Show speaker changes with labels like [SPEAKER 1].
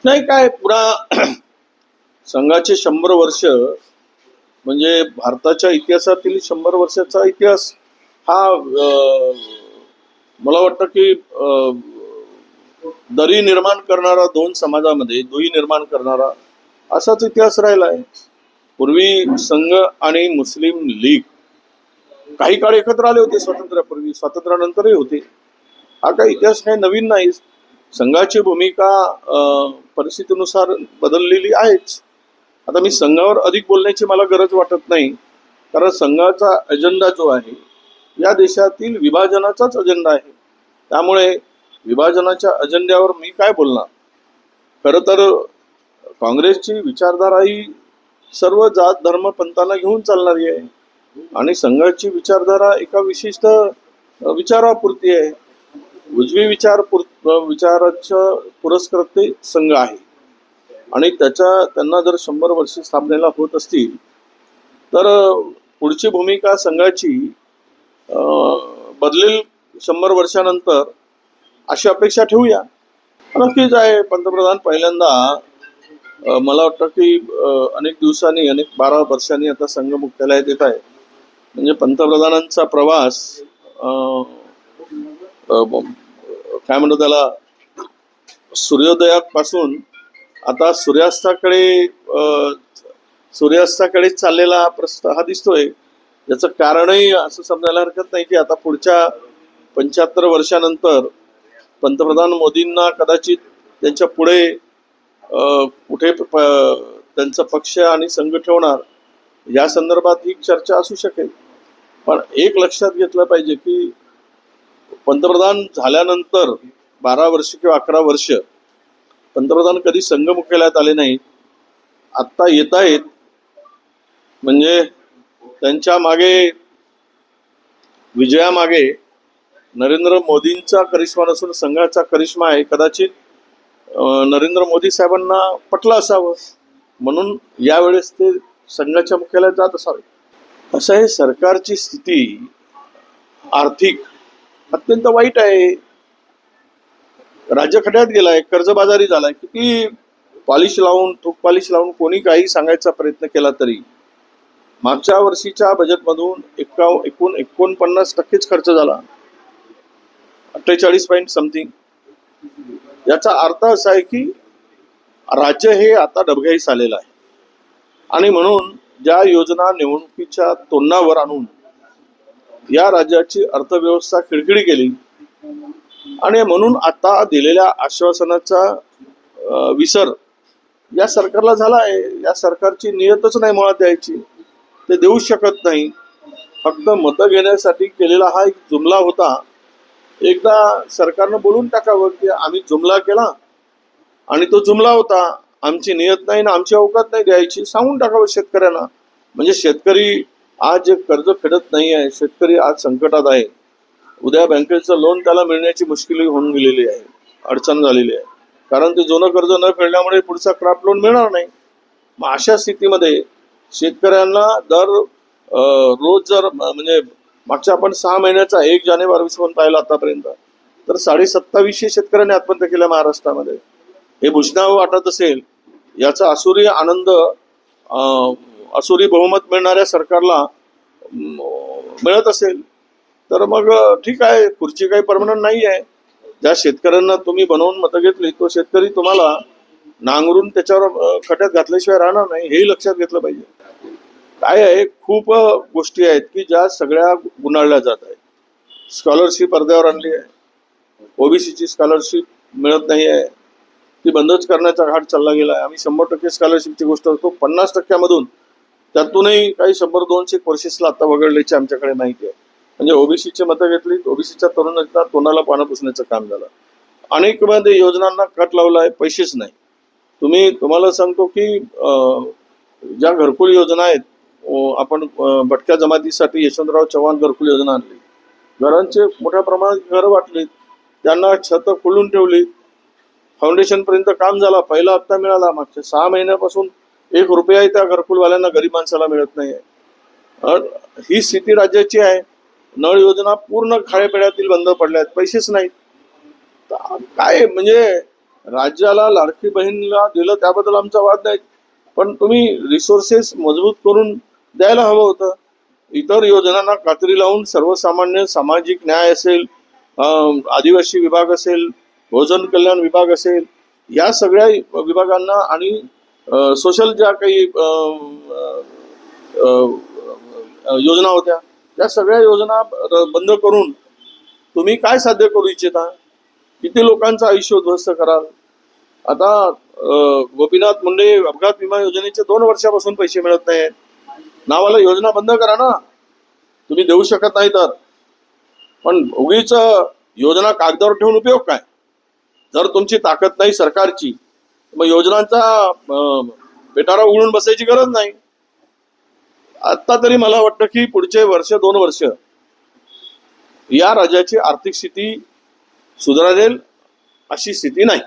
[SPEAKER 1] नाही काय पुन्हा संघाचे 100 वर्ष म्हणजे भारताच्या इतिहासातील 100 वर्षाचा इतिहास हा मला वाटतं की दरी निर्माण करणारा, दोन समाजामध्ये दुही निर्माण करणारा असाच इतिहास राहिला आहे. पूर्वी संघ आणि मुस्लिम लीग काही काळ एकत्र आले होते, स्वातंत्र्यापूर्वी, स्वातंत्र्यानंतरही होते. हा काही इतिहास काही नवीन नाही. संघाची भूमिका परिस्थितीनुसार बदललेली आहेच. आता मी संघावर अधिक बोलण्याची मला गरज वाटत नाही, कारण संघाचा अजेंडा जो आहे या देशातील विभाजनाचाच अजेंडा आहे. त्यामुळे विभाजनाच्या अजेंड्यावर मी काय बोलणार. खरं तर काँग्रेसची विचारधारा ही सर्व जात धर्म पंथांना घेऊन चालणारी आहे आणि संघाची विचारधारा एका विशिष्ट विचारापुरती आहे. उजवी विचाराच्या पुरस्कर्ते संघ आहे आणि त्यांना जर 100 वर्ष स्थापनेला होत असतील तर पुढची भूमिका संघाची बदलेल 100 वर्षानंतर अशी अपेक्षा ठेवूया. नक्कीच आहे, पंतप्रधान पहिल्यांदा मला वाटतं की अनेक दिवसांनी, 12 वर्षांनी आता संघ मुख्यालयात येत आहे. म्हणजे पंतप्रधानांचा प्रवास काय म्हणतो त्याला, सूर्योदयापासून आता सूर्यास्ताकडे चाललेला हा दिसतोय. याचं कारणही असं समजायला हरकत नाही की आता पुढच्या 75 वर्षानंतर पंतप्रधान मोदींना कदाचित त्यांच्या पुढे कुठे त्यांचा पक्ष आणि संघ ठेवणार या संदर्भात ही चर्चा असू शकेल. पण एक लक्षात घेतलं पाहिजे की पंतप्रधान झाल्यानंतर 12 वर्ष किंवा 11 वर्ष पंतप्रधान कधी संघ मुख्यालयात आले नाहीत. आत्ता येत आहेत. म्हणजे त्यांच्या मागे, विजयामागे नरेंद्र मोदींचा करिश्मा नसून संघाचा करिश्मा आहे. कदाचित नरेंद्र मोदी साहेबांना पटलं असावं म्हणून यावेळेस ते संघाच्या मुख्यालयात जात असावे. असं आहे. सरकारची स्थिती आर्थिक अत्यंत वाईट आहे. राज्य खड्यात गेलाय, कर्जबाजारी झालाय. किती पॉलिश लावून, थूक पॉलिश लावून कोणी काही सांगायचा प्रयत्न केला तरी मागच्या वर्षीच्या बजेटमधून एकूण 49% खर्च झाला, 48 पॉइंट समथिंग. याचा अर्थ असा आहे की राज्य हे आता डबघाईस आलेलं आहे आणि म्हणून ज्या योजना निवडणुकीच्या तोंडावर आणून या राज्याची अर्थव्यवस्था खिळखिळी केली आणि म्हणून आता दिलेल्या आश्वासनाचा विसर या सरकारला झाला आहे. या सरकारची नियतच नाही मुळात द्यायची, ते देऊ शकत नाही. फक्त मतं घेण्यासाठी केलेला हा एक जुमला होता. एकदा सरकारनं बोलून टाकावं की आम्ही जुमला केला आणि तो जुमला होता, आमची नियत नाही ना आमची अवकात नाही द्यायची, सांगून टाकावं शेतकऱ्यांना. म्हणजे शेतकरी आज कर्ज फेडत नाही आहे, शेतकरी आज संकटात आहे. उद्या बँकेचं लोन त्याला मिळण्याची मुश्किली होऊन गेलेली आहे, अडचण झालेली आहे, कारण ते जुनं कर्ज न फेडल्यामुळे पुढचा क्रॉप लोन मिळणार नाही. मग अशा स्थितीमध्ये शेतकऱ्यांना दर रोज जर म्हणजे मागच्या आपण 6 महिन्याचा 1 जानेवारी पासून पाहिलं आतापर्यंत तर 27,500 शेतकऱ्यांनी आत्महत्या केल्या महाराष्ट्रामध्ये. हे भूषणावं वाटत असेल, याचा असुरी आनंद असुरी बहुमत मिळणाऱ्या सरकारला मिळत असेल तर मग ठीक आहे, खुर्ची काही परमनंट नाही आहे. ज्या शेतकऱ्यांना तुम्ही बनवून मतं घेतली तो शेतकरी तुम्हाला नांगरून त्याच्यावर खड्यात घातल्याशिवाय राहणार नाही, हेही लक्षात घेतलं पाहिजे. काय आहे, खूप गोष्टी आहेत की ज्या सगळ्या गुंडाळल्या जात आहेत. स्कॉलरशिप अर्ध्यावर आणली आहे, ओबीसीची स्कॉलरशिप मिळत नाही आहे, ती बंदच करण्याचा घाट चालला गेला आहे. आम्ही 100% स्कॉलरशिपची गोष्ट करतो, 50%मधून त्यातूनही काही 100-200 कोर्सेसला आता वगळल्याची आमच्याकडे माहिती आहे. म्हणजे ओबीसीची मतं घेतली, ओबीसीच्या तरुणांना तोंडाला पानं पुसण्याचं काम झालं. अनेक मध्ये योजनांना कट लावला आहे, पैसेच नाही. तुम्हाला सांगतो की ज्या घरकुल योजना आहेत, आपण भटक्या जमातीसाठी यशवंतराव चव्हाण घरकुल योजना आणली, घरांचे मोठ्या प्रमाणात घरं वाटली, त्यांना छत खोलून ठेवली, फाउंडेशन पर्यंत काम झाला, पहिला हप्ता मिळाला. मागच्या 6 महिन्यापासून 1 रुपयाही त्या घरकुलवाल्यांना, गरीब माणसाला मिळत नाही आहे. ही स्थिती राज्याची आहे. नळ योजना पूर्ण खाळेपेड्यातील बंद पडल्या आहेत, पैसेच नाहीत. काय म्हणजे राज्याला लाडकी बहीणला दिलं त्याबद्दल आमचा वाद नाही, पण तुम्ही रिसोर्सेस मजबूत करून द्यायला हवं होतं. इतर योजनांना कात्री लावून सर्वसामान्य सामाजिक न्याय असेल, आदिवासी विभाग असेल, भोजन कल्याण विभाग असेल, या सगळ्या विभागांना आणि सोशल ज्या काही योजना होत्या त्या सगळ्या योजना बंद करून तुम्ही काय साध्य करू इच्छिता? किती लोकांचं आयुष्य उद्ध्वस्त कराल? आता गोपीनाथ मुंडे अपघात विमा योजनेचे 2 वर्षापासून पैसे मिळत नाहीत. नावाला योजना बंद करा ना, तुम्ही देऊ शकत नाही तर. पण उगीच योजना कागदावर ठेवून उपयोग काय? जर तुमची ताकद नाही सरकारची, मग योजनांचा पेटारा उघडून बसायची गरज नाही. आता तरी मला वाटतं की पुढचे वर्ष 2 वर्ष या राज्याची आर्थिक स्थिती सुधारेल अशी स्थिती नाही.